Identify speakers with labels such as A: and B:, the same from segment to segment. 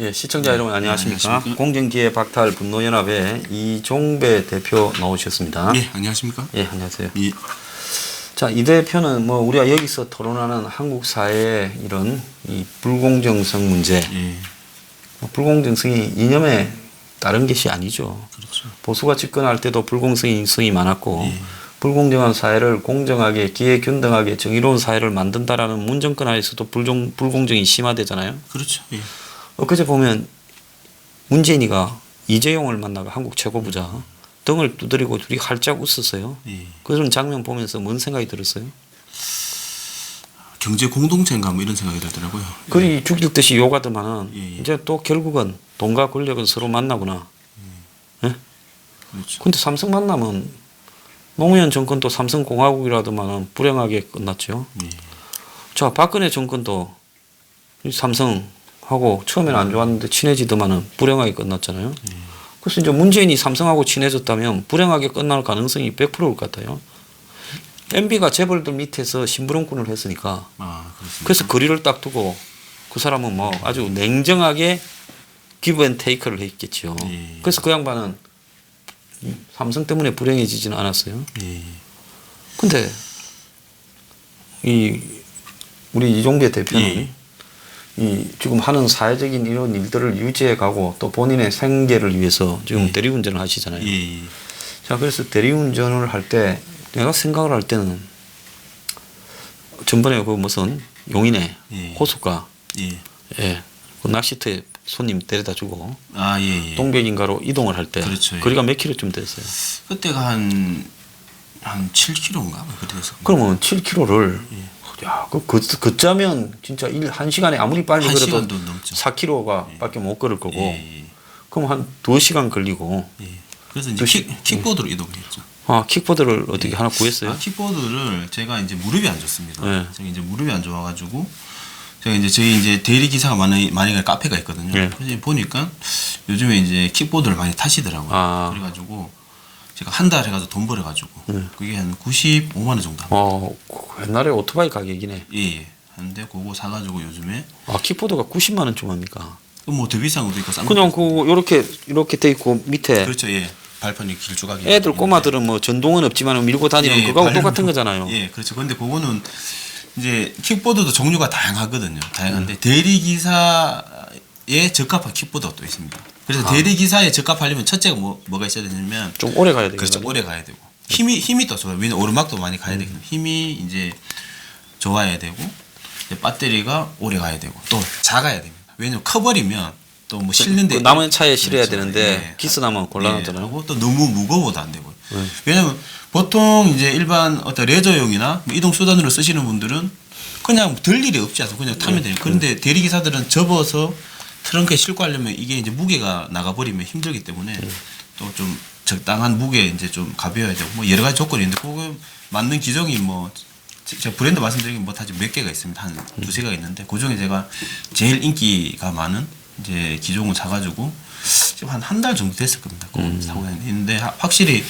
A: 예, 시청자 여러분 안녕하십니까? 공정기회 박탈 분노연합의 이종배 대표 나오셨습니다.
B: 예, 안녕하십니까?
A: 예, 안녕하세요.
B: 예.
A: 자, 이 대표는 뭐 우리가 여기서 토론하는 한국 사회의 이런 이 불공정성 문제,
B: 예.
A: 불공정성이 이념에 다른 것이 아니죠.
B: 그렇죠.
A: 보수가 집권할 때도 불공정성이 많았고, 불공정한 사회를 공정하게, 기회균등하게, 정의로운 사회를 만든다라는 문정권 하에서도 불공정이 심화되잖아요.
B: 그렇죠. 예.
A: 엊그제 보면 문재인이가 이재용을 만나고 한국 최고부자 등을 두드리고 둘이 활짝 웃었어요.
B: 예.
A: 그런 장면 보면서 뭔 생각이 들었어요?
B: 경제 공동체인가 뭐 이런 생각이 들더라고요.
A: 그리 죽일 듯이 욕하더만은
B: 예.
A: 이제 또 결국은 돈과 권력은 서로 만나구나. 예?
B: 그렇죠.
A: 근데 삼성 만나면 노무현 정권도 삼성공화국이라더만은 불행하게 끝났죠.
B: 예.
A: 자, 박근혜 정권도 이 삼성하고 처음에는 안 좋았는데 친해지더만은 불행하게 끝났잖아요. 그래서 이제 문재인이 삼성하고 친해졌다면 불행하게 끝날 가능성이 100%일 것 같아요. MB가 재벌들 밑에서 심부름꾼을 했으니까.
B: 아, 그렇습니다.
A: 그래서 거리를 딱 두고 그 사람은 뭐 아주 냉정하게 기브 앤 테이크를 했겠죠.
B: 예.
A: 그래서 그 양반은 삼성 때문에 불행해지지는 않았어요.
B: 예.
A: 근데 이 우리 이종배 대표는
B: 예.
A: 이 지금 하는 사회적인 이런 일들을 유지해 가고 또 본인의 생계를 위해서 지금
B: 예.
A: 대리운전을 하시잖아요.
B: 예.
A: 자, 그래서 대리운전을 할 때 내가 생각을 할 때는 전번에 그 무슨 용인에
B: 예.
A: 호수가
B: 예.
A: 예, 그 낚시터에 손님 데려다 주고
B: 아, 예. 예.
A: 동백인가로 이동을 할 때
B: 그렇죠. 예.
A: 거리가 몇 킬로쯤 됐어요?
B: 그때가 한 7km인가 뭐 그때 됐어.
A: 그러면 7km를
B: 예.
A: 야, 그짜면 진짜 1시간에 아무리 빨리
B: 한
A: 걸어도
B: 시간도 넘죠.
A: 4km가 밖에 못 걸을 거고
B: 예.
A: 그럼 한 2시간 걸리고
B: 예. 그래서 이제 킥보드로 이동을 했죠.
A: 아, 킥보드를 어떻게 하나 구했어요?
B: 아, 킥보드를 제가 이제 무릎이 안 좋습니다.
A: 네.
B: 제가 이제 무릎이 안 좋아가지고 제가 이제 저희 이제 대리 기사가 많이 가는 카페가 있거든요.
A: 네.
B: 그래서 보니까 요즘에 이제 킥보드를 많이 타시더라고요.
A: 아.
B: 그래가지고 제가 한 달 해가지고 돈 벌어가지고 그게 한 95만 원 정도.
A: 옛날에 오토바이 가격이네.
B: 예. 한데 그거 사가지고 요즘에
A: 아, 킥보드가 90만 원쯤 합니까?
B: 뭐 더 비싼 것도 있고 싼
A: 그냥
B: 것도
A: 그 이렇게 돼 있고 밑에
B: 있고. 그렇죠. 예. 발판이 길쭉하게.
A: 애들 꼬마들은 뭐 전동은 없지만 밀고 다니는
B: 예,
A: 그거하고
B: 발판-
A: 똑같은 거잖아요.
B: 예, 그렇죠. 근데 그거는 이제 킥보드도 종류가 다양하거든요. 다양한데 대리 기사에 적합한 킥보드가 또 있습니다. 그래서 대리 기사에 적합하려면 첫째가 뭐가 있어야 되냐면
A: 좀 오래 가야 되겠네.
B: 그렇죠. 오래 가야 되고 힘이 또 좋아요. 왜냐면 오르막도 많이 가야 되거든요. 힘이 이제 좋아야 되고 이제 배터리가 오래 가야 되고 또 작아야 됩니다. 왜냐면 커버리면 또 뭐 실는데
A: 그 남은 차에 실어야
B: 그렇죠.
A: 되는데
B: 예.
A: 기스 나면 곤란하잖아요.
B: 하고 또 너무 무거워도 안 되고. 왜냐면 보통 이제 일반 어떤 레저용이나 뭐 이동 수단으로 쓰시는 분들은 그냥 들 일이 없지 않습니까? 그냥 타면 돼요. 그런데 대리 기사들은 접어서 트렁크에 싣고 하려면 이게 이제 무게가 나가버리면 힘들기 때문에 또 좀 적당한 무게 이제 좀 가벼워야 되고 뭐 여러 가지 조건이 있는데 그거 맞는 기종이 뭐 제가 브랜드 말씀드리긴 못하지 몇 개가 있습니다. 한 두세 개가 있는데 그 중에 제가 제일 인기가 많은 이제 기종을 사가지고 지금 한 달 정도 됐을 겁니다. 그거 사고 있는데 확실히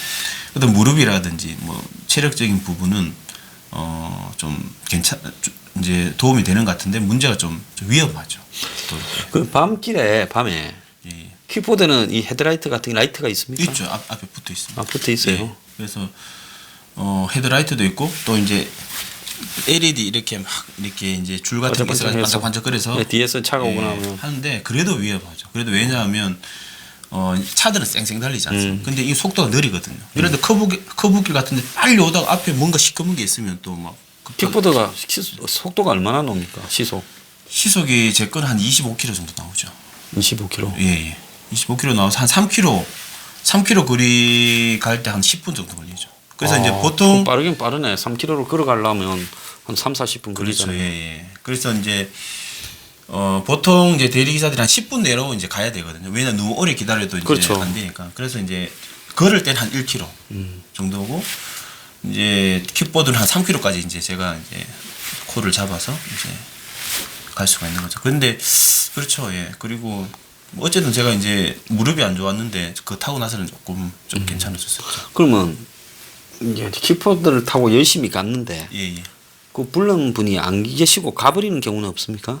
B: 어떤 무릎이라든지 뭐 체력적인 부분은 좀 이제 도움이 되는 것 같은데 문제가 좀 위험하죠. 또
A: 그 밤에
B: 예.
A: 킥보드는 이 헤드라이트 같은 라이트가 있습니까?
B: 있죠. 앞에 붙어 있습니다.
A: 아, 붙어 있어요.
B: 예. 그래서 헤드라이트도 있고 또 이제 LED 이렇게 막 이렇게 이제 줄 같은 게 있어서 반짝반짝거려서
A: 네, 뒤에서 차가 오거나 하면
B: 하는데 그래도 위험하죠. 그래도 왜냐하면 차들은 쌩쌩 달리지 않습니까? 근데 이 속도가 느리거든요. 그런데 커브길 같은데 빨리 오다가 앞에 뭔가 시커먼 게 있으면 또 막
A: 킥보드가 속도가 얼마나 나옵니까?
B: 시속이 제 건 한 25km 정도 나오죠.
A: 25km.
B: 예. 25km 나와서 한 3km 거리 갈 때 한 10분 정도 걸리죠. 그래서 이제 보통
A: 빠르긴 빠르네. 3km를 걸어가려면 한 3, 40분
B: 그렇죠.
A: 걸리잖아요.
B: 예. 그래서 이제 보통 이제 대리 기사들이 한 10분 내로 이제 가야 되거든요. 왜냐면 너무 오래 기다려도 이제
A: 그렇죠.
B: 안 되니까. 그래서 이제 걸을 때는 한 1km 정도고 이제 킥보드는 한 3km까지 이제 제가 이제 코를 잡아서 이제 갈 수가 있는 거죠. 그런데 그렇죠. 예. 그리고 뭐 어쨌든 제가 이제 무릎이 안 좋았는데 그거 타고 나서는 조금 좀 괜찮아졌었죠.
A: 그러면 이제 킥보드를 타고 열심히 갔는데
B: 예.
A: 그 불른 분이 안 계시고 가버리는 경우는 없습니까?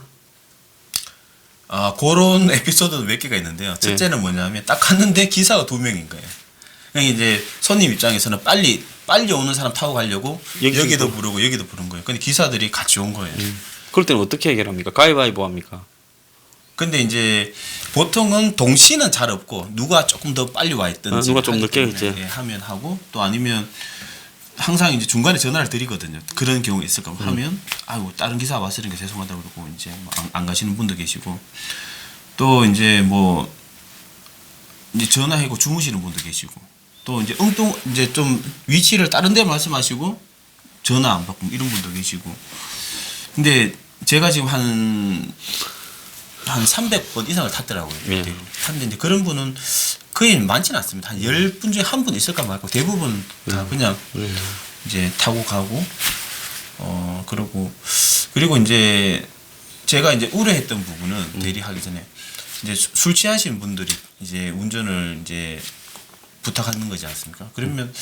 B: 그런 에피소드도 몇 개가 있는데요. 첫째는 뭐냐면 딱 갔는데 기사가 2명인 거예요. 그러니까 이제 손님 입장에서는 빨리 오는 사람 타고 가려고 여기도 부르고 여기도 부른 거예요. 근데 기사들이 같이 온 거예요.
A: 그럴 때는 어떻게 해결합니까? 가위바위보 합니까?
B: 근데 이제 보통은 동시는 잘 없고 누가 조금 더 빨리 와 있든지
A: 누가 좀 늦게 했지.
B: 하면 하고 또 아니면 항상 이제 중간에 전화를 드리거든요. 그런 경우 있을 거면 하면 아이고 다른 기사 왔으니까 죄송하다고 그러고 이제 안 가시는 분도 계시고 또 이제 뭐 이제 전화하고 주무시는 분도 계시고 또 이제 이제 좀 위치를 다른 데 말씀하시고 전화 안 받고 이런 분도 계시고 근데 제가 지금 한 300번 이상을 탔더라고요. 탔는데 그런 분은 거의 많지는 않습니다. 한 10분 중에 한 분 있을까 말고 대부분 다 그냥 이제 타고 가고 그리고 이제 제가 이제 우려했던 부분은 대리하기 전에 이제 술 취하신 분들이 이제 운전을 이제 부탁하는 거지 않습니까? 그러면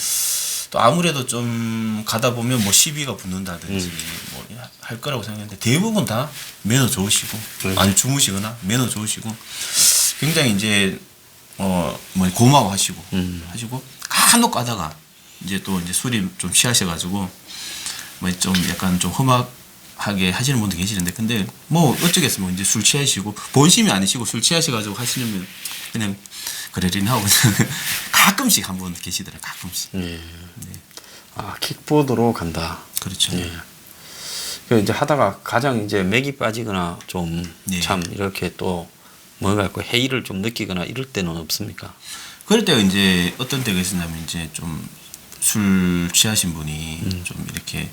B: 또 아무래도 좀 가다 보면 뭐 시비가 붙는다든지 뭐 할 거라고 생각했는데 대부분 다 매너 좋으시고 아니 주무시거나 매너 좋으시고 굉장히 이제 뭐 고마워하시고 하시고 간혹 가다가 이제 또 이제 술이 좀 취하셔가지고 뭐 좀 약간 좀 험악하게 하시는 분도 계시는데 근데 뭐 어쩌겠습니까 이제 술 취하시고 본심이 아니시고 술 취하셔가지고 하시려면 그냥 그러린 하고 가끔씩 한 분 계시더라고요. 가끔씩.
A: 네. 아 킥보드로 간다.
B: 그렇죠.
A: 예. 그 이제 하다가 가장 이제 맥이 빠지거나 좀 참 이렇게 또 뭔가 그 회의를 좀 느끼거나 이럴 때는 없습니까?
B: 그럴 때가 이제 어떤 때가 있었냐면 이제 좀 술 취하신 분이 좀 이렇게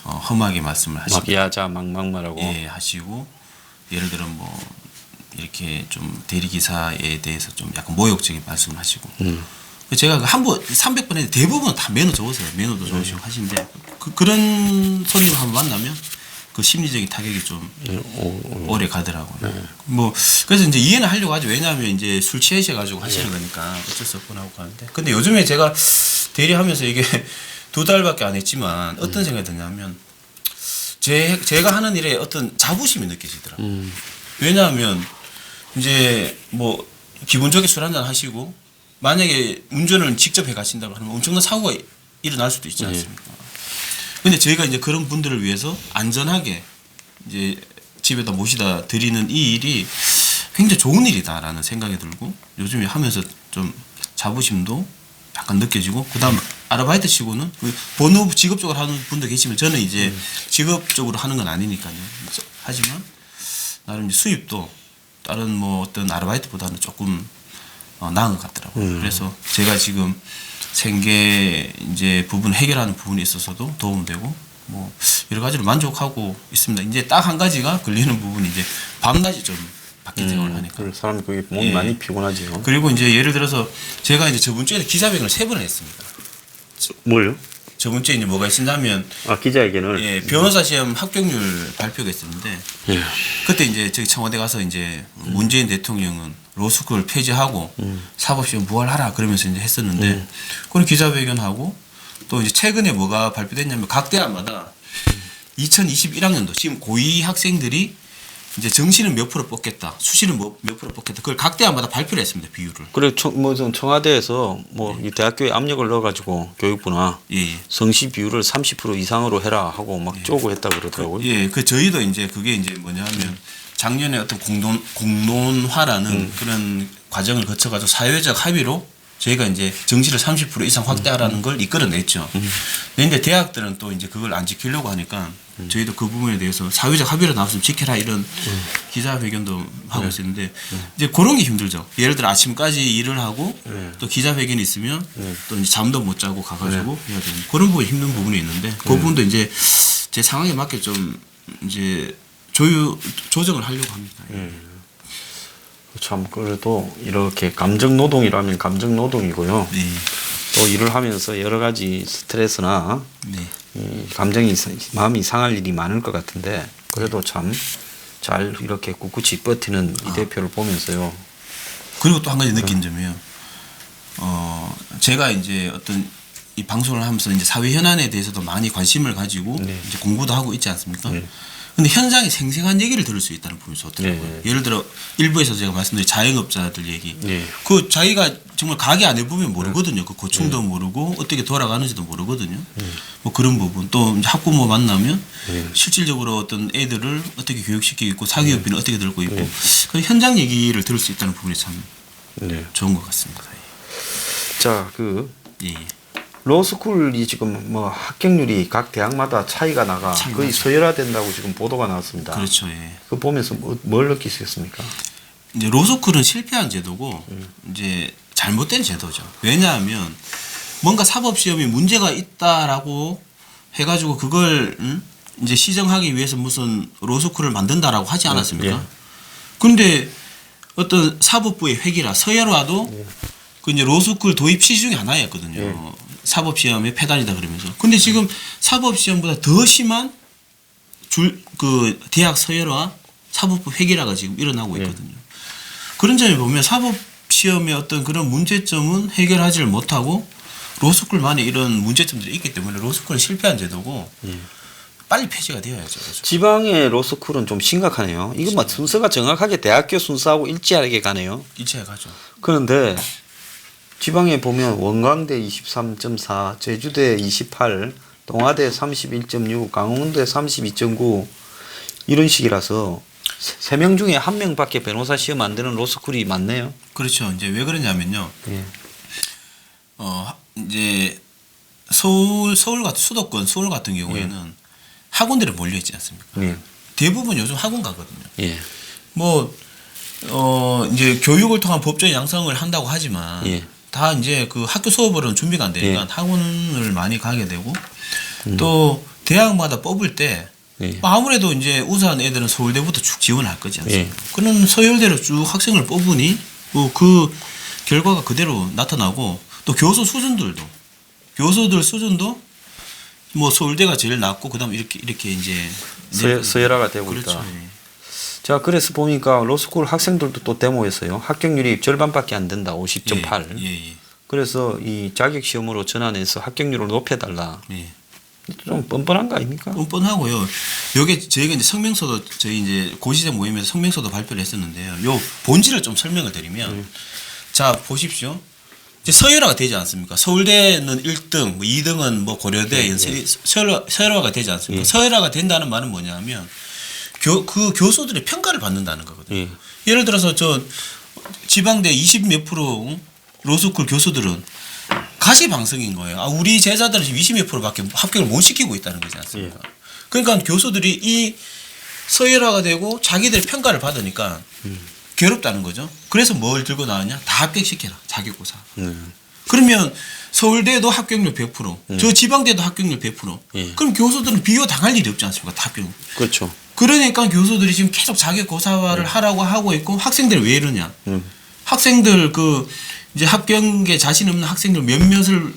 B: 험하게 말씀을 하시고
A: 막 야자 막말하고
B: 예 하시고 예를 들어 뭐 이렇게 좀 대리기사에 대해서 좀 약간 모욕적인 말씀을 하시고 제가 한 번 300번 했는데 대부분 다 매너 좋으세요. 매너도 좋으시고 하시는데 그런 손님 한번 만나면 그 심리적인 타격이 좀 오래 가더라고요. 뭐 그래서 이제 이해는 하려고 하죠. 왜냐하면 이제 술 취하셔가지고 하시는 거니까 어쩔 수 없구나 하고 가는데 근데 요즘에 제가 대리하면서 이게 2달밖에 안 했지만 어떤 생각이 드냐면 제가 하는 일에 어떤 자부심이 느껴지더라고요. 왜냐하면 이제 뭐 기분 좋게 술 한잔 하시고 만약에 운전을 직접 해 가신다고 하면 엄청난 사고가 일어날 수도 있지 않습니까? 근데 저희가 이제 그런 분들을 위해서 안전하게 이제 집에다 모시다 드리는 이 일이 굉장히 좋은 일이다라는 생각이 들고 요즘에 하면서 좀 자부심도 약간 느껴지고 그다음 아르바이트 치고는 본업 직업적으로 하는 분도 계시면 저는 이제 직업적으로 하는 건 아니니까요. 하지만 나름 이제 수입도 다른 뭐 어떤 아르바이트보다는 조금 나은 것 같더라고요. 그래서 제가 지금 생계 이제 부분 해결하는 부분에 있어서도 도움되고 뭐 여러 가지로 만족하고 있습니다. 이제 딱 한 가지가 걸리는 부분이 이제 밤낮이 좀 바뀐 생활을 하니까.
A: 사람이 그게 몸이 많이 피곤하지요.
B: 그리고 이제 예를 들어서 제가 이제 저번 주에 기자회견을 3번을 했습니다.
A: 뭘요?
B: 저번 주에 이제 뭐가 있었냐면
A: 기자회견을
B: 예, 변호사 시험 합격률 발표가 있었는데 그때 이제 저기 청와대 가서 이제 문재인 대통령은 로스쿨을 폐지하고 사법시험 부활하라 그러면서 이제 했었는데 그런 기자회견하고 또 이제 최근에 뭐가 발표됐냐면 각 대학마다 2021학년도 지금 고2 학생들이 이제 정시는 몇 프로 뽑겠다, 수시는 몇 프로 뽑겠다. 그걸 각 대학마다 발표를 했습니다. 비율을.
A: 그래 청와대에서 이 대학교에 압력을 넣어가지고 교육부나 성시 비율을 30% 이상으로 해라 하고 막 쪼고 했다 그러더라고요.
B: 저희도 이제 그게 이제 뭐냐면 작년에 어떤 공론화라는 그런 과정을 거쳐가지고 사회적 합의로 저희가 이제 정시를 30% 이상 확대하라는 걸 이끌어냈죠. 그런데 대학들은 또 이제 그걸 안 지키려고 하니까 저희도 그 부분에 대해서 사회적 합의로 나왔으면 지켜라 이런 기자회견도 하고 있었는데 이제 그런 게 힘들죠. 예를 들어 아침까지 일을 하고 또 기자회견이 있으면 또 이제 잠도 못 자고 가가지고 해야 되는 그런 부분이 힘든 부분이 있는데 그 부분도 이제 제 상황에 맞게 좀 이제 조정을 하려고 합니다.
A: 참 그래도 이렇게 감정 노동이라면 감정 노동이고요. 또 일을 하면서 여러 가지 스트레스나 감정이 마음이 상할 일이 많을 것 같은데 그래도 참 잘 이렇게 꿋꿋이 버티는 이 대표를 보면서요.
B: 그리고 또 한 가지 느낀 점이요. 제가 이제 어떤 이 방송을 하면서 이제 사회 현안에 대해서도 많이 관심을 가지고 이제 공부도 하고 있지 않습니까? 근데 현장에 생생한 얘기를 들을 수 있다는 부분이 좋더라고요. 예를 들어 일부에서 제가 말씀드린 자영업자들 얘기. 그 자기가 정말 가게 안에 보면 모르거든요. 그 고충도 모르고 어떻게 돌아가는지도 모르거든요. 뭐 그런 부분. 또 이제 학부모 만나면 실질적으로 어떤 애들을 어떻게 교육시키고 있고 사교육비는 어떻게 들고 있고 그 현장 얘기를 들을 수 있다는 부분이 참 좋은 것 같습니다.
A: 자, 그
B: 예.
A: 로스쿨이 지금 뭐 합격률이 각 대학마다 차이가 나가 거의 서열화된다고 지금 보도가 나왔습니다.
B: 그렇죠. 예.
A: 그 보면서 뭘 느끼셨습니까?
B: 이제 로스쿨은 실패한 제도고 이제 잘못된 제도죠. 왜냐하면 뭔가 사법 시험에 문제가 있다라고 해가지고 그걸 이제 시정하기 위해서 무슨 로스쿨을 만든다라고 하지 않았습니까? 그런데 어떤 사법부의 회기라 서열화도 그 이제 로스쿨 도입 취지 중에 하나였거든요. 사법 시험의 폐단이다 그러면서. 근데 지금 사법 시험보다 더 심한 그 대학 서열화, 사법부 회기라가 지금 일어나고 있거든요. 그런 점에 보면 사법 시험의 어떤 그런 문제점은 해결하지를 못하고 로스쿨만의 이런 문제점들이 있기 때문에 로스쿨은 실패한 제도고 빨리 폐지가 되어야죠. 로스쿨.
A: 지방의 로스쿨은 좀 심각하네요. 이건 뭐 순서가 정확하게 대학교 순서하고 일치하게 가네요.
B: 일체에 가죠.
A: 그런데 지방에 보면 원광대 23.4, 제주대 28, 동아대 31.6, 강원대 32.9 이런 식이라서 3명 중에 1명밖에 변호사 시험 안 되는 로스쿨이 많네요.
B: 그렇죠. 이제 왜 그러냐면요.
A: 예.
B: 이제 서울 같은 수도권 서울 같은 경우에는 학원들이 몰려 있지 않습니까? 대부분 요즘 학원 가거든요. 뭐 이제 교육을 통한 법적 양성을 한다고 하지만 다 이제 그 학교 수업으로는 준비가 안 되니까 학원을 많이 가게 되고 또 대학마다 뽑을 때 아무래도 이제 우수한 애들은 서울대부터 쭉 지원할 거지 않습니까? 그런 서울대로 쭉 학생을 뽑으니 뭐 그 결과가 그대로 나타나고 또 교수들 수준도 뭐 서울대가 제일 낮고 그다음 이렇게 이제
A: 서열화가 되고
B: 그렇죠.
A: 있다. 자, 그래서 보니까 로스쿨 학생들도 또 데모했어요. 합격률이 절반밖에 안 된다. 50.8. 그래서 이 자격 시험으로 전환해서 합격률을 높여달라. 좀 뻔뻔한 거 아닙니까?
B: 뻔뻔하고요. 여기 저희가 이제 성명서도 저희 이제 고시생 모임에서 성명서도 발표를 했었는데요. 요 본질을 좀 설명을 드리면 자 보십시오. 이제 서열화가 되지 않습니까? 서울대는 1등, 뭐 2등은 뭐 고려대, 서열화가 되지 않습니까? 서열화가 된다는 말은 뭐냐면 그 교수들의 평가를 받는다는 거거든요. 예를 들어서 저 지방대 20 몇 프로 로스쿨 교수들은 가시방석인 거예요. 우리 제자들은 지금 20 몇 프로밖에 합격을 못 시키고 있다는 거지 않습니까? 그러니까 교수들이 이 서열화가 되고 자기들의 평가를 받으니까 괴롭다는 거죠. 그래서 뭘 들고 나왔냐? 다 합격시켜라. 자격고사. 그러면 서울대도 합격률 100%, 저 지방대도 합격률 100%. 그럼 교수들은 비교 당할 일이 없지 않습니까? 다 합격.
A: 그렇죠.
B: 그러니까 교수들이 지금 계속 자격고사화를 하라고 하고 있고 학생들이 왜 이러냐? 학생들 그 이제 합격에 자신 없는 학생들 몇몇을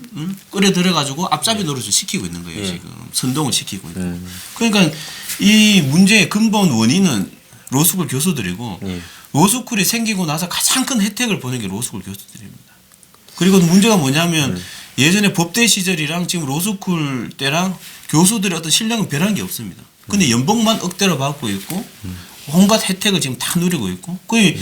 B: 끌어들여 가지고 앞잡이 노릇을 시키고 있는 거예요. 지금 선동을 시키고 있고. 그러니까 이 문제의 근본 원인은 로스쿨 교수들이고 로스쿨이 생기고 나서 가장 큰 혜택을 보는 게 로스쿨 교수들입니다. 그리고 문제가 뭐냐면 예전에 법대 시절이랑 지금 로스쿨 때랑 교수들의 어떤 실력은 변한 게 없습니다. 근데 연봉만 억대로 받고 있고 온갖 혜택을 지금 다 누리고 있고 거의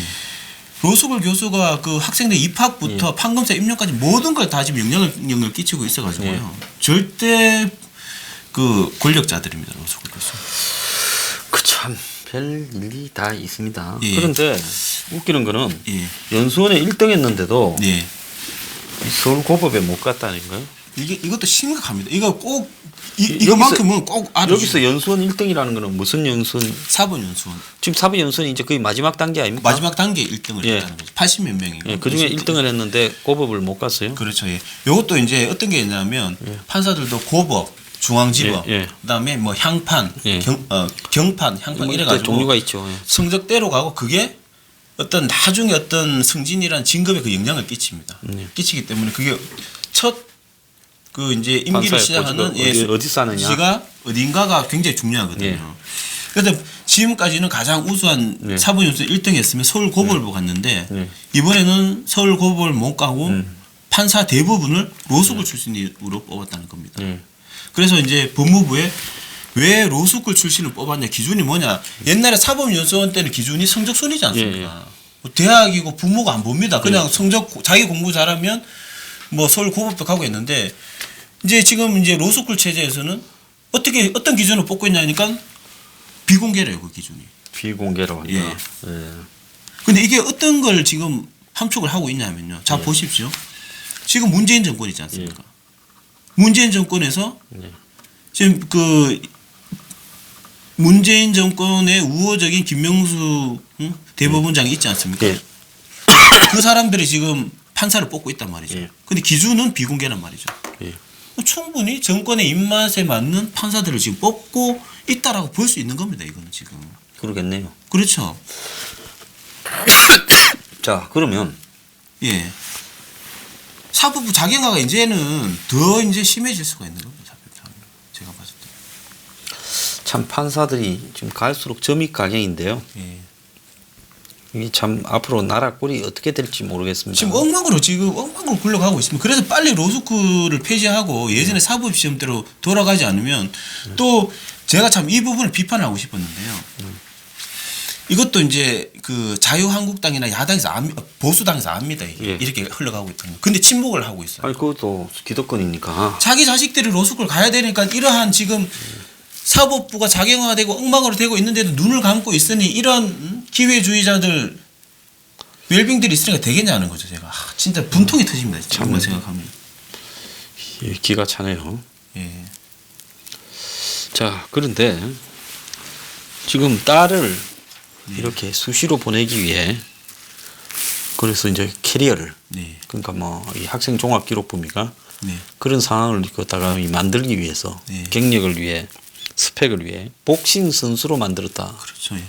B: 로스쿨 교수가 그 학생들 입학부터 판검사 입력까지 모든 걸 다 지금 영향을 끼치고 있어가지고요. 절대 그 권력자들입니다. 로스쿨 교수.
A: 그 참 별 일이 다 있습니다. 그런데 웃기는 거는 연수원에 1등 했는데도 서울고법에 못 갔다는 거예요.
B: 이것도 심각합니다. 이거 꼭 이거만큼은 꼭 알아주세요.
A: 여기서 연수원 1등이라는 거는 무슨 연수원?
B: 사본 연수원.
A: 지금 사본 연수원이 이제 거의 마지막 단계 아닙니까?
B: 마지막 단계 1등을 했다는 거죠. 80몇 명이고.
A: 그중에 1등을 했는데 고법을 못 갔어요.
B: 그렇죠. 이것도 이제 어떤 게 있냐면 판사들도 고법, 중앙지법, 그다음에 뭐 향판, 경판, 향판
A: 뭐
B: 이래가지고
A: 종류가 있죠.
B: 성적대로 가고 그게 어떤 나중에 어떤 승진이란 진급에 그 영향을 끼칩니다. 끼치기 때문에 그게 첫 그 이제 임기를 시작하는
A: 어디 사느냐
B: 시가 어딘가가 굉장히 중요하거든요. 그런데 지금까지는 가장 우수한 사법연수 1등 했으면 서울고법을 갔는데 이번에는 서울고법을 못 가고 판사 대부분을 로스쿨 출신으로 뽑았다는 겁니다. 그래서 이제 법무부에 왜 로스쿨 출신을 뽑았냐? 기준이 뭐냐? 옛날에 사법연수원 때는 기준이 성적 순이지 않습니까? 뭐 대학이고 부모가 안 봅니다. 그냥 성적 자기 공부 잘하면 뭐 서울 고법도 가고 했는데 이제 지금 이제 로스쿨 체제에서는 어떻게 어떤 기준을 뽑고 있냐니까 비공개래요, 그 기준이.
A: 비공개로 한다.
B: 예.
A: 예.
B: 근데 이게 어떤 걸 지금 함축을 하고 있냐면요. 자 보십시오. 지금 문재인 정권이지 않습니까? 문재인 정권에서 지금 그 문재인 정권의 우호적인 김명수 대법원장이 있지 않습니까?
A: 예.
B: 그 사람들이 지금 판사를 뽑고 있단 말이죠.
A: 예.
B: 근데 기준은 비공개란 말이죠.
A: 예.
B: 충분히 정권의 입맛에 맞는 판사들을 지금 뽑고 있다라고 볼 수 있는 겁니다. 이거는 지금.
A: 그러겠네요.
B: 그렇죠.
A: 자, 그러면
B: 예. 사법부 자경화가 이제는 더 이제 심해질 수가 있는 겁니다. 사법부 제가 봤을 때.
A: 참 판사들이 지금 갈수록 점입 가경인데요.
B: 예.
A: 이게 참 앞으로 나라 꼴이 어떻게 될지 모르겠습니다.
B: 지금 엉망으로 굴러가고 있습니다. 그래서 빨리 로스쿨을 폐지하고 예전에 사법 시험대로 돌아가지 않으면 또 제가 참 이 부분을 비판하고 싶었는데요. 이것도 이제 그 자유한국당이나 야당에서 보수당에서 압니다. 이게.
A: 예.
B: 이렇게 흘러가고 있다는 거. 근데 침묵을 하고 있어요.
A: 아니 그것도 기득권이니까.
B: 자기 자식들이 로스쿨 가야 되니까 이러한 지금 사법부가 자경화되고 엉망으로 되고 있는데도 눈을 감고 있으니 이런 기회주의자들 웰빙들이 있으니까 되겠냐는 거죠. 제가 진짜 분통이 터집니다. 정말 생각하면.
A: 예, 기가 차네요.
B: 예.
A: 자, 그런데 지금 딸을 이렇게 수시로 보내기 위해 그래서 이제 캐리어를
B: 네.
A: 그러니까 뭐 이 학생 종합 기록부입니까?
B: 네.
A: 그런 상황을 갖다가 만들기 위해서
B: 네.
A: 경력을 위해 스펙을 위해 복싱 선수로 만들었다.
B: 그렇죠. 예.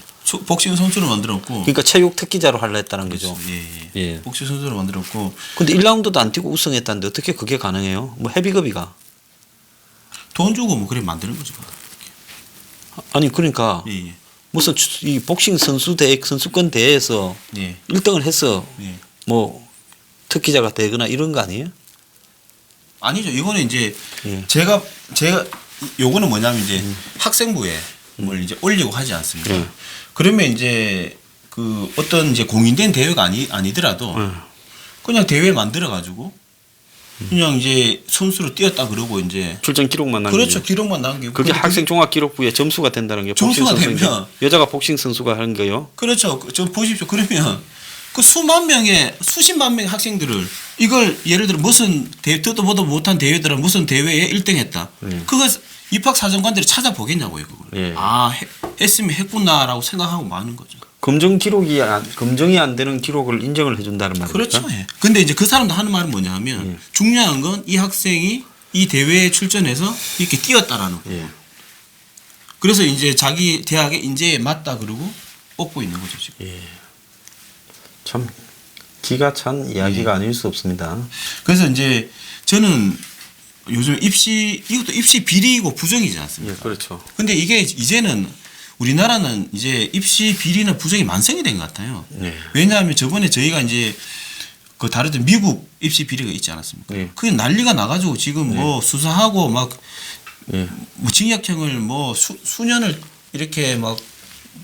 B: 복싱 선수로 만들었고.
A: 그러니까 체육 특기자로 하려 했다는 거죠.
B: 예, 예.
A: 예.
B: 복싱 선수로 만들었고.
A: 근데 1라운드도 안 뛰고 우승했다는데 어떻게 그게 가능해요? 뭐 헤비급이가.
B: 돈 주고 뭐 그래 만드는 거죠.
A: 아니 그러니까
B: 예, 예.
A: 무슨 이 복싱 선수 대회 선수권 대회에서
B: 예.
A: 1등을 해서
B: 예.
A: 뭐 특기자가 되거나 이런 거 아니에요?
B: 아니죠. 이거는 이제
A: 예.
B: 제가 요거는 뭐냐면 이제 학생부에 뭘 이제 올리고 하지 않습니까?
A: 예.
B: 그러면 이제 그 어떤 이제 공인된 대회가 아니더라도 그냥 대회 만들어 가지고 그냥 이제 선수로 뛰었다 그러고 이제
A: 출전 기록만 남기고.
B: 그렇죠. 기록만 남기고
A: 그게 학생 종합 기록부에 점수가 된다는 게 복싱
B: 점수가
A: 선수인데
B: 되면
A: 여자가 복싱 선수가 하는 거요.
B: 그렇죠. 저 보십시오. 그러면 그 수만 명의 수십만 명의 학생들을 이걸 예를 들어 무슨 듣도 보도 못한 대회들은 무슨 대회에 1등했다. 그거 입학 사정관들이 찾아보겠냐고요. 그걸.
A: 예.
B: 했으면 했구나라고 생각하고 마는 거죠.
A: 검증이 안 되는 기록을 인정을 해준다는 말입니까?
B: 그렇죠. 예. 근데 이제 그 사람도 하는 말은 뭐냐면 중요한 건 이 학생이 이 대회에 출전해서 이렇게 뛰었다라는 거예요.
A: 예.
B: 그래서 이제 자기 대학의 인재에 맞다 그러고 뽑고 있는 거죠 지금.
A: 예. 참 기가 찬 이야기가 아닐 수 없습니다.
B: 그래서 이제 저는 요즘 이것도 입시 비리이고 부정이지 않습니까?
A: 예, 그렇죠.
B: 근데 이게 이제는 우리나라는 이제 입시 비리나 부정이 만성이 된 것 같아요.
A: 네.
B: 왜냐하면 저번에 저희가 이제 그 다르던 미국 입시 비리가 있지 않았습니까?
A: 네.
B: 그게 난리가 나가지고 지금 뭐 수사하고 막
A: 예.
B: 뭐 징역형을 뭐 수년을 이렇게 막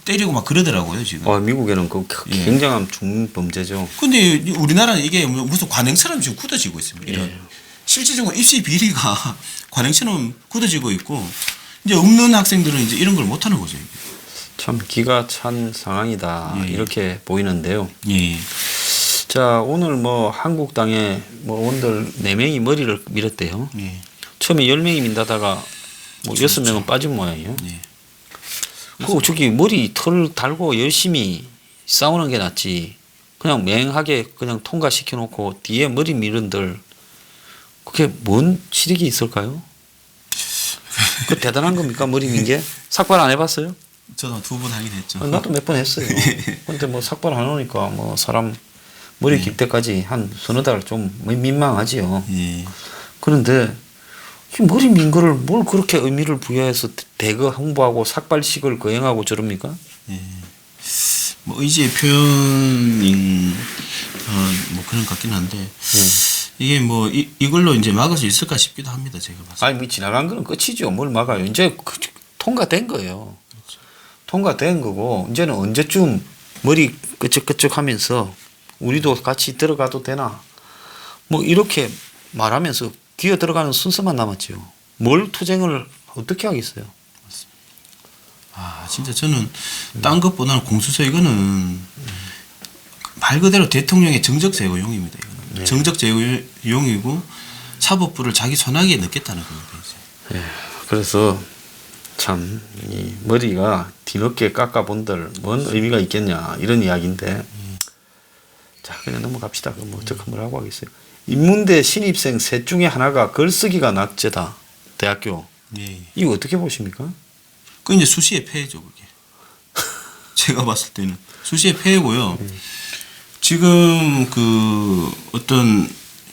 B: 때리고 막 그러더라고요 지금.
A: 미국에는 그
B: 예.
A: 굉장한 중범죄죠.
B: 근데 우리나라는 이게 무슨 관행처럼 지금 굳어지고 있습니다. 이런 실질적으로 입시 비리가 관행처럼 굳어지고 있고 이제 없는 학생들은 이제 이런 걸 못 하는 거죠.
A: 참 기가 찬 상황이다
B: 예.
A: 이렇게 보이는데요.
B: 예.
A: 자, 오늘 뭐 한국당에 뭐 원들 4명이 머리를 밀었대요.
B: 예.
A: 처음에 10명이 민다다가 뭐 6명은 빠진 모양이에요.
B: 예.
A: 그거 저기 머리 털 달고 열심히 싸우는 게 낫지. 그냥 맹하게 그냥 통과시켜 놓고 뒤에 머리 밀은들 그게 뭔 실익이 있을까요? 그 대단한 겁니까? 머리 민 게? 삭발 안 해봤어요?
B: 저도 2번 하긴 했죠.
A: 나도 몇 번 했어요. 근데 뭐 삭발 안 하니까 뭐 사람 머리 길 때까지 한 서너 달 좀 민망하지요.
B: 예.
A: 그런데 이 머리 민 거를 뭘 그렇게 의미를 부여해서 대거 홍보하고 삭발식을 거행하고 저럽니까?
B: 예. 뭐 의지의 표현인 뭐 그런 것 같긴 한데 이게 뭐 이걸로 이제 막을 수 있을까 싶기도 합니다. 제가 봤을 때.
A: 아니 뭐 지나간 거는 끝이죠. 뭘 막아요. 이제 통과된 거예요. 통과된 거고 이제는 언제쯤 머리 끄적끄적하면서 우리도 같이 들어가도 되나 뭐 이렇게 말하면서 기어 들어가는 순서만 남았죠. 뭘 투쟁을 어떻게 하겠어요?
B: 아 진짜 저는 딴 것보다는 공수처 이거는 말 그대로 대통령의 정적 제거용입니다. 이거는. 정적 제거용이고 사법부를 자기 손아귀에 넣겠다는 겁니다. 이제.
A: 그래서 참 이 머리가 뒤늦게 깎아본들 뭔 의미가 있겠냐 이런 이야기인데 자 그냥 넘어갑시다. 그럼 뭐 어떻게 뭐라고 하겠어요. 인문대 신입생 셋 중에 하나가 글쓰기가 낙제다. 대학교.
B: 예.
A: 이거 어떻게 보십니까?
B: 그 이제 수시의 폐해죠 그게. 제가 봤을 때는 수시의 폐해고요. 지금 그 어떤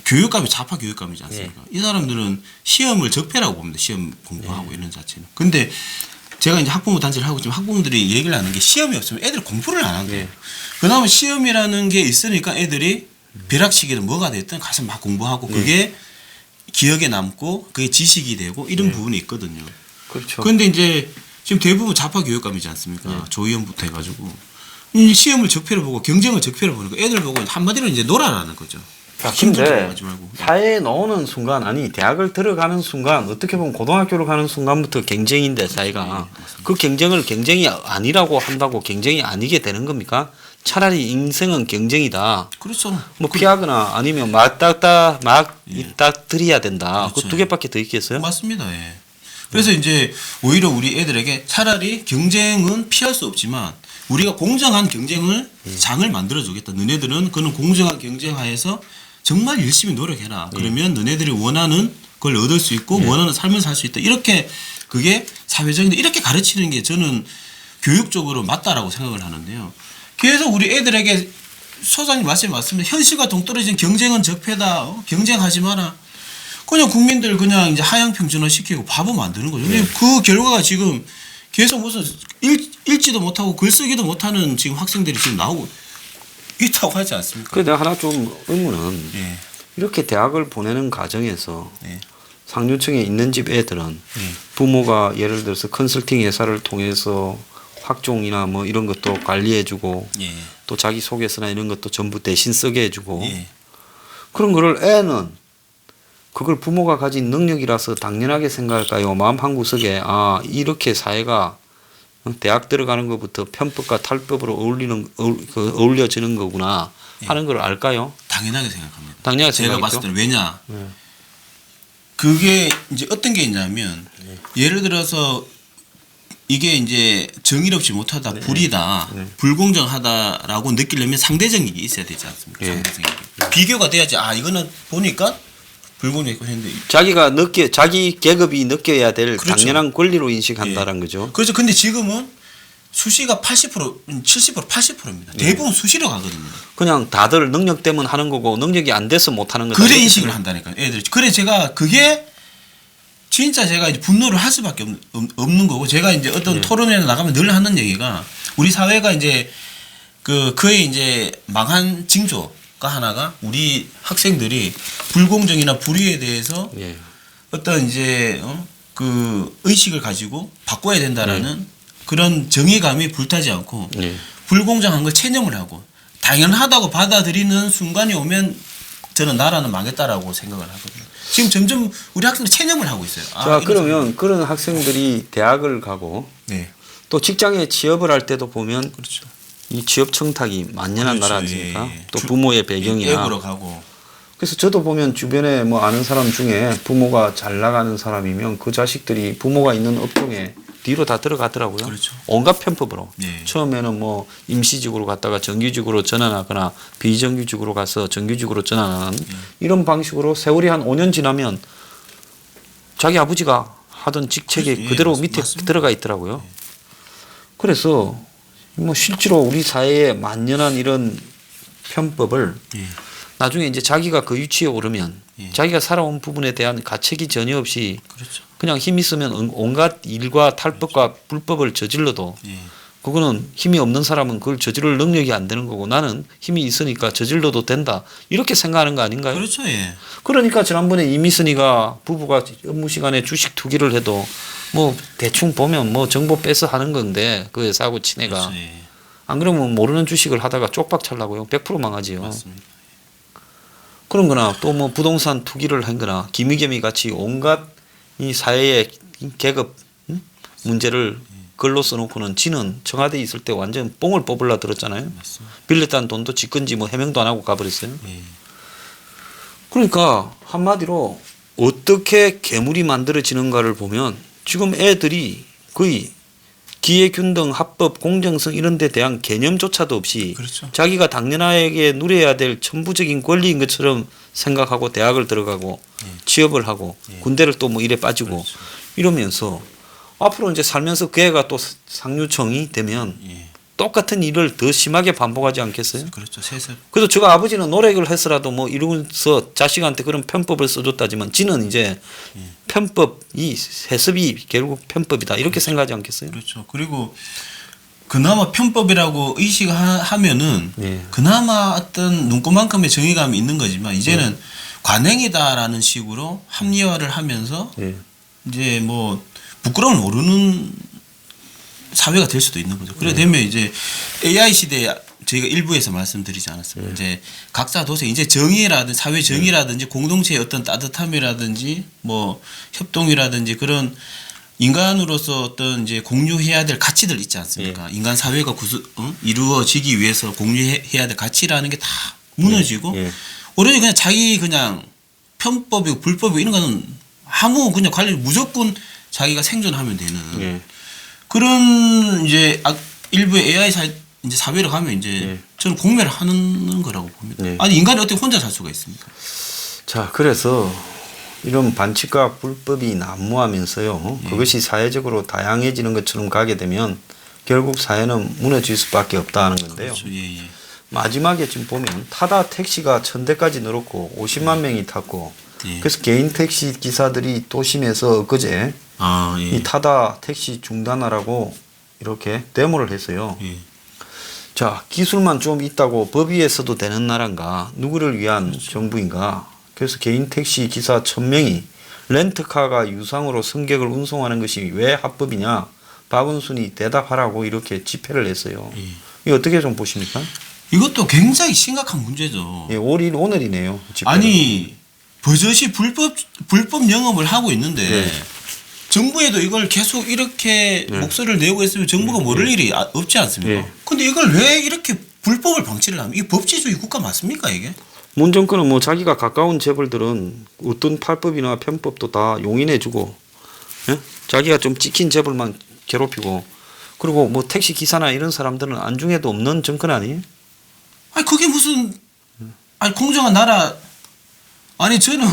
B: 교육감이 좌파 교육감이지 않습니까? 이 사람들은 시험을 적폐라고 봅니다. 시험 공부하고 이런 자체는. 근데 제가 이제 학부모 단체를 하고 있지만 학부모들이 얘기를 하는 게 시험이 없으면 애들 공부를 안 한대요. 그나마 시험이라는 게 있으니까 애들이 벼락치기든 뭐가 됐든 가서 막 공부하고 그게 기억에 남고 그게 지식이 되고 이런 부분이 있거든요.
A: 그렇죠.
B: 그런데 이제 지금 대부분 좌파 교육감이지 않습니까? 조의원부터 해가지고 이 시험을 적폐로 보고 경쟁을 적폐로 보니까 애들 보고 한마디로 이제 놀아라는 거죠.
A: 근데 사회에 나오는 순간 아니 대학을 들어가는 순간 어떻게 보면 고등학교를 가는 순간부터 경쟁인데 사회가 그 경쟁을 경쟁이 아니라고 한다고 경쟁이 아니게 되는 겁니까? 차라리 인생은 경쟁이다.
B: 그렇죠.
A: 뭐 피하거나 아니면 맞닥뜨려야 된다.
B: 그렇죠.
A: 그 두 개밖에 더 있겠어요?
B: 맞습니다. 예. 그래서 이제 오히려 우리 애들에게 차라리 경쟁은 피할 수 없지만 우리가 공정한 경쟁을 장을 만들어주겠다. 너네들은 그런 공정한 경쟁하에서 정말 열심히 노력해라. 그러면 너네들이 원하는 걸 얻을 수 있고 원하는 삶을 살 수 있다. 이렇게 그게 사회적인데 이렇게 가르치는 게 저는 교육적으로 맞다라고 생각을 하는데요. 계속 우리 애들에게 소장님 말씀이 맞습니다. 현실과 동떨어진 경쟁은 적폐다. 경쟁하지 마라. 그냥 국민들 그냥 이제 하향평준화 시키고 바보 만드는 거죠. 근데 그 결과가 지금 계속 무슨 읽지도 못하고 글쓰기도 못하는 지금 학생들이 지금 나오고 있다고 하지 않습니까?
A: 그 내가 하나 좀 의문은
B: 예.
A: 이렇게 대학을 보내는 과정에서
B: 예.
A: 상류층에 있는 집 애들은 부모가 예를 들어서 컨설팅 회사를 통해서 학종이나 뭐 이런 것도 관리해주고
B: 예.
A: 또 자기 소개서나 이런 것도 전부 대신 쓰게 해주고
B: 예.
A: 그런 거를 애는 그걸 부모가 가진 능력이라서 당연하게 생각할까요? 마음 한구석에 아 이렇게 사회가 대학 들어가는 것부터 편법과 탈법으로 어울려지는 거구나 하는 걸 알까요?
B: 당연하게 생각합니다.
A: 당연하게
B: 제가
A: 생각했죠?
B: 봤을 때는 왜냐? 그게 이제 어떤 게 있냐면 예를 들어서 이게 이제 정의롭지 못하다, 불이다, 불공정하다라고 느끼려면 상대적인 게 있어야 되지 않습니까? 상대적인 게. 비교가 돼야지. 아 이거는 보니까 불공정했고 했는데
A: 자기가 자기 계급이 느껴야 될
B: 그렇죠.
A: 당연한 권리로 인식한다는 거죠.
B: 그렇죠. 근데 지금은 수시가 80%, 70%, 80%입니다. 대부분 수시로 가거든요.
A: 그냥 다들 능력 때문에 하는 거고 능력이 안 돼서 못 하는 거다.
B: 그래 인식을 한다니까요. 애들이. 그래 제가 그게 진짜 제가 이제 분노를 할 수밖에 없는 거고 제가 이제 어떤 토론회에 나가면 늘 하는 얘기가 우리 사회가 이제 그의 이제 망한 징조가 하나가 우리 학생들이 불공정이나 불의에 대해서 어떤 이제 그 의식을 가지고 바꿔야 된다라는 그런 정의감이 불타지 않고 불공정한 걸 체념을 하고 당연하다고 받아들이는 순간이 오면 저는 나라는 망했다라고 생각을 하거든요. 지금 점점 우리 학생들 체념을 하고 있어요.
A: 자 그러면 그런 학생들이 대학을 가고 또 직장에 취업을 할 때도 보면
B: 그렇죠.
A: 이 취업 청탁이 만연한
B: 그렇죠.
A: 나라 아닙니까? 또 부모의 배경이나
B: 앱으로 가고.
A: 그래서 저도 보면 주변에 뭐 아는 사람 중에 부모가 잘 나가는 사람이면 그 자식들이 부모가 있는 업종에 뒤로 다 들어가더라고요.
B: 그렇죠.
A: 온갖 편법으로.
B: 네.
A: 처음에는 뭐 임시직으로 갔다가 정규직으로 전환하거나 비정규직으로 가서 정규직으로 전환하는 이런 방식으로 세월이 한 5년 지나면 자기 아버지가 하던 직책에
B: 그렇지.
A: 그대로
B: 예,
A: 밑에
B: 맞습니다.
A: 들어가 있더라고요. 그래서 뭐 실제로 우리 사회에 만연한 이런 편법을 나중에 이제 자기가 그 위치에 오르면 자기가 살아온 부분에 대한 가책이 전혀 없이
B: 그렇죠.
A: 그냥 힘 있으면 온갖 일과 탈법과 불법을 저질러도 그거는 힘이 없는 사람은 그걸 저지를 능력이 안 되는 거고 나는 힘이 있으니까 저질러도 된다 이렇게 생각하는 거 아닌가요?
B: 그렇죠. 예.
A: 그러니까 지난번에 이미순이가 부부가 업무 시간에 주식 투기를 해도 뭐 대충 보면 뭐 정보 빼서 하는 건데 그 회사하고 친해가
B: 그렇죠. 예.
A: 안 그러면 모르는 주식을 하다가 쪽박 찰라고요. 100% 망하지요.
B: 맞습니다.
A: 그런 거나 또 뭐 부동산 투기를 한 거나 기미개미 같이 온갖 이 사회의 계급 문제를 글로 써놓고는 지는 청와대에 있을 때 완전 뽕을 뽑으려 들었잖아요.
B: 맞습니다.
A: 빌렸다는 돈도 지 건지 뭐 해명도 안 하고 가버렸어요.
B: 예.
A: 그러니까 한마디로 어떻게 괴물이 만들어지는가를 보면 지금 애들이 거의 기회균등, 합법, 공정성 이런 데 대한 개념조차도 없이
B: 그렇죠.
A: 자기가 당연하게 누려야 될 천부적인 권리인 것처럼 생각하고 대학을 들어가고
B: 예.
A: 취업을 하고
B: 예.
A: 군대를 또 뭐 이래 빠지고
B: 그렇죠.
A: 이러면서 앞으로 이제 살면서 그 애가 또 상류층이 되면
B: 예.
A: 똑같은 일을 더 심하게 반복하지 않겠어요?
B: 그렇죠. 세습.
A: 그래서 저 아버지는 노력을 해서라도 뭐 이러면서 자식한테 그런 편법을 써줬다지만 지는 이제 편법, 이 세습이 결국 편법이다 이렇게 생각하지 않겠어요?
B: 그렇죠. 그리고 그나마 편법이라고 의식하면은
A: 예.
B: 그나마 어떤 눈꽃만큼의 정의감이 있는 거지만 이제는 관행이다라는 식으로 합리화를 하면서
A: 예.
B: 이제 뭐 부끄러움을 모르는 사회가 될 수도 있는 거죠. 그래 되면 이제 AI 시대에 저희가 일부에서 말씀드리지 않았어요. 이제 각자 도생 이제 정의라든지 사회 정의라든지 공동체의 어떤 따뜻함이라든지 뭐 협동이라든지 그런 인간으로서 어떤 이제 공유해야 될 가치들 있지 않습니까? 인간 사회가 이루어지기 위해서 공유해야 될 가치라는 게 다 무너지고
A: 예.
B: 오로지 그냥 자기 그냥 편법이고 불법이고 이런 거는 아무 그냥 관련 무조건 자기가 생존하면 되는
A: 예.
B: 그런 이제 일부의 AI 이제 사회로 가면 이제
A: 예.
B: 저는 공멸을 하는 거라고 봅니다.
A: 예.
B: 아니 인간이 어떻게 혼자 살 수가 있습니까?
A: 자, 그래서 이런 반칙과 불법이 난무하면서요. 그것이 사회적으로 다양해지는 것처럼 가게 되면 결국 사회는 무너질 수밖에 없다는 건데요.
B: 그렇죠. 예, 예.
A: 마지막에 지금 보면 타다 택시가 1000대까지 늘었고 50만 명이 탔고
B: 예.
A: 그래서 개인 택시 기사들이 도심에서 엊그제
B: 아, 예.
A: 이 타다 택시 중단하라고 이렇게 데모를 했어요.
B: 예.
A: 자, 기술만 좀 있다고 법 위에서도 되는 나라인가? 누구를 위한 정부인가? 그래서 개인 택시 기사 1000명이 렌트카가 유상으로 승객을 운송하는 것이 왜 합법이냐? 박은순이 대답하라고 이렇게 집회를 했어요.
B: 예.
A: 이거 어떻게 좀 보십니까?
B: 이것도 굉장히 심각한 문제죠.
A: 예, 오늘이네요. 집회가.
B: 아니 버젓이 불법 영업을 하고 있는데
A: 네.
B: 정부에도 이걸 계속 이렇게 목소리를 내고 있으면 정부가 모를 일이 없지 않습니까?
A: 네.
B: 근데 이걸 왜 이렇게 불법을 방치를 하면 이게 법치주의 국가 맞습니까 이게?
A: 문 정권은 뭐 자기가 가까운 재벌들은 어떤 팔법이나 편법도 다 용인해주고, 예? 자기가 좀 찍힌 재벌만 괴롭히고, 그리고 뭐 택시 기사나 이런 사람들은 안중에도 없는 정권 아니에요?
B: 아니 그게 무슨 아니 공정한 나라 아니 저는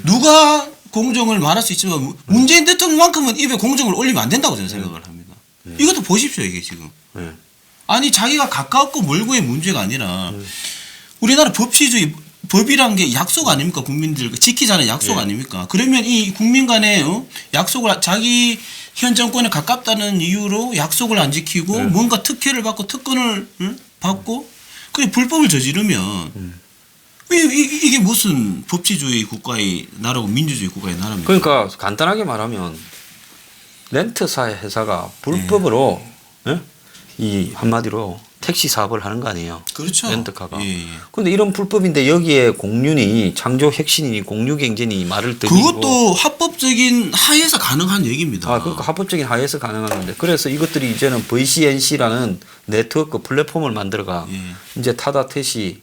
B: 누가 공정을 말할 수 있지만 문재인 대통령만큼은 입에 공정을 올리면 안 된다고 저는 생각을 합니다. 이것도 보십시오 이게 지금.
A: 네.
B: 아니 자기가 가깝고 멀고의 문제가 아니라 우리나라 법치주의 법이란 게 약속 아닙니까 국민들 지키자는 약속 아닙니까? 그러면 이 국민 간의 약속을 자기 현 정권에 가깝다는 이유로 약속을 안 지키고 뭔가 특혜를 받고 특권을 받고 그래 불법을 저지르면 이게 무슨 법치주의 국가의 나라고 민주주의 국가의 나라입니까?
A: 그러니까 간단하게 말하면 렌트사 회사가 불법으로 예? 이 한마디로 택시 사업을 하는 거 아니에요?
B: 그렇죠.
A: 렌트카가.
B: 예, 예.
A: 근데 이런 불법인데 여기에 공륜이 창조 혁신이니 공유 경쟁이 말을 듣고
B: 그것도 합법적인 하에서 가능한 얘기입니다.
A: 아, 그러니까 합법적인 하에서 가능한 건데 그래서 이것들이 이제는 VCNC라는 네트워크 플랫폼을 만들어가
B: 예.
A: 이제 타다 택시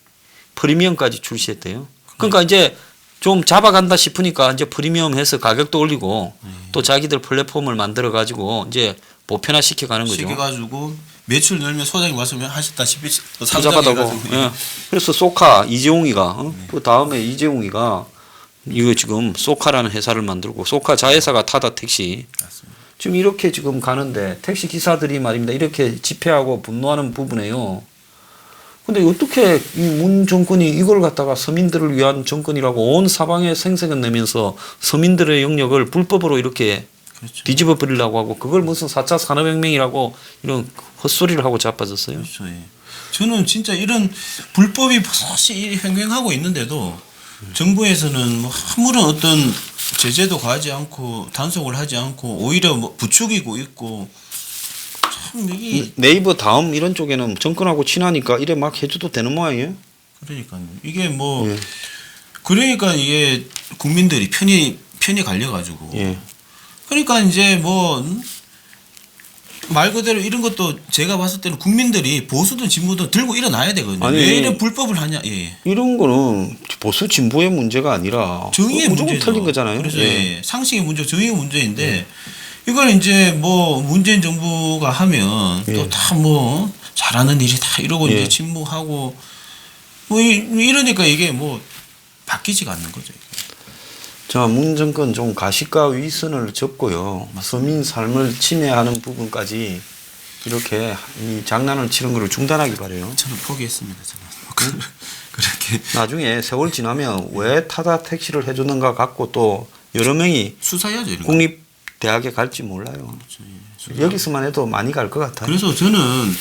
A: 프리미엄까지 출시했대요. 그러니까 이제 좀 잡아간다 싶으니까 이제 프리미엄 해서 가격도 올리고 또 자기들 플랫폼을 만들어 가지고 이제 보편화 시켜 가는 거죠.
B: 시켜가지고 매출 늘면 소장님 말씀하셨다시피
A: 투자받아고. 예. 그래서 소카 이재용이가 그 다음에 이재용이가 이거 지금 소카라는 회사를 만들고 소카 자회사가 타다 택시
B: 맞습니다.
A: 지금 이렇게 지금 가는데 택시 기사들이 말입니다. 이렇게 집회하고 분노하는 부분에요. 근데 어떻게 이 문 정권이 이걸 갖다가 서민들을 위한 정권이라고 온 사방에 생색을 내면서 서민들의 영역을 불법으로 이렇게
B: 그렇죠.
A: 뒤집어 버리려고 하고 그걸 무슨 4차 산업혁명이라고 이런 헛소리를 하고 자빠졌어요.
B: 그렇죠. 예. 저는 진짜 이런 불법이 버섯이 횡행하고 있는데도 정부에서는 뭐 아무런 어떤 제재도 가하지 않고 단속을 하지 않고 오히려 뭐 부추기고 있고 참 이게
A: 네이버 다음 이런 쪽에는 정권하고 친하니까 이래 막 해줘도 되는 모양이에요.
B: 그러니까요. 이게 뭐
A: 예.
B: 그러니까 이게 국민들이 편이 갈려가지고
A: 예.
B: 그러니까 이제 뭐 말 그대로 이런 것도 제가 봤을 때는 국민들이 보수든 진보든 들고 일어나야 되거든요.
A: 아니,
B: 왜 이런 불법을 하냐. 예.
A: 이런 거는 보수 진보의 문제가 아니라
B: 정의의
A: 무조건
B: 문제죠.
A: 틀린 거잖아요.
B: 그래서
A: 예.
B: 예. 상식의 문제, 정의의 문제인데 이걸 이제 뭐 문재인 정부가 하면
A: 예.
B: 또 다 뭐 잘하는 일이 다 이러고
A: 예.
B: 이제 침묵하고 뭐 이러니까 이게 뭐 바뀌지가 않는 거죠.
A: 자, 문 정권 좀 가시과 위선을 접고요. 서민 삶을 침해하는 부분까지 이렇게 이 장난을 치는 것을 중단하기 바래요.
B: 저는 포기했습니다. 저는 그렇게
A: 나중에 세월 지나면 왜 타다 택시를 해주는가 갖고 또 여러 명이
B: 수사해야죠. 이런 거.
A: 국립대학에 갈지 몰라요. 여기서만 해도 많이 갈 것 같아요.
B: 그래서 저는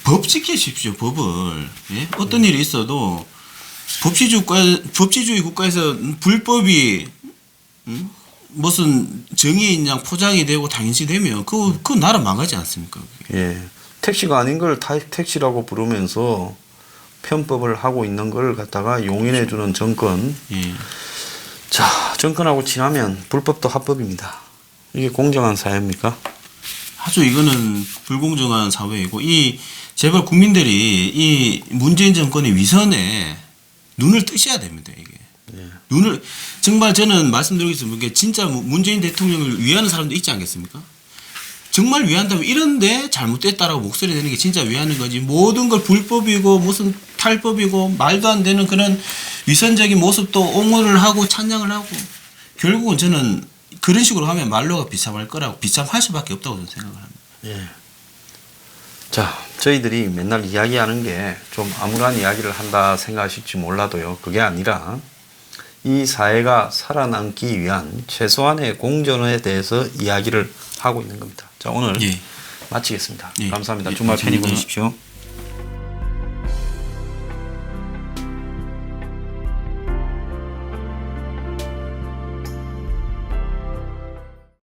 B: 법 지키십시오. 법을 예? 어떤 일이 있어도 법치주의 국가에서 불법이 무슨 정의인 양 포장이 되고 당연시 되면 그 나라 망하지 않습니까? 그게.
A: 예. 택시가 아닌 걸 택시라고 부르면서 편법을 하고 있는 걸 갖다가 용인해 주는 정권.
B: 예.
A: 자, 정권하고 친하면 불법도 합법입니다. 이게 공정한 사회입니까?
B: 아주 이거는 불공정한 사회이고 제발 국민들이 이 문재인 정권의 위선에 눈을 뜨셔야 됩니다. 이게 눈을 정말 저는 말씀드리겠습니다. 이게 진짜 문재인 대통령을 위하는 사람도 있지 않겠습니까? 정말 위한다면 이런데 잘못됐다라고 목소리 내는 게 진짜 위하는 거지. 모든 걸 불법이고 무슨 탈법이고 말도 안 되는 그런 위선적인 모습도 옹호를 하고 찬양을 하고 결국은 저는 그런 식으로 하면 말로가 비참할 거라고 비참할 수밖에 없다고 저는 생각을 합니다.
A: 예. 자, 저희들이 맨날 이야기하는 게 좀 암울한 이야기를 한다 생각하실지 몰라도요. 그게 아니라 이 사회가 살아남기 위한 최소한의 공정에 대해서 이야기를 하고 있는 겁니다. 자, 오늘
B: 예.
A: 마치겠습니다.
B: 예.
A: 감사합니다.
B: 예,
A: 주말 편히
B: 감사합니다.
A: 보내십시오.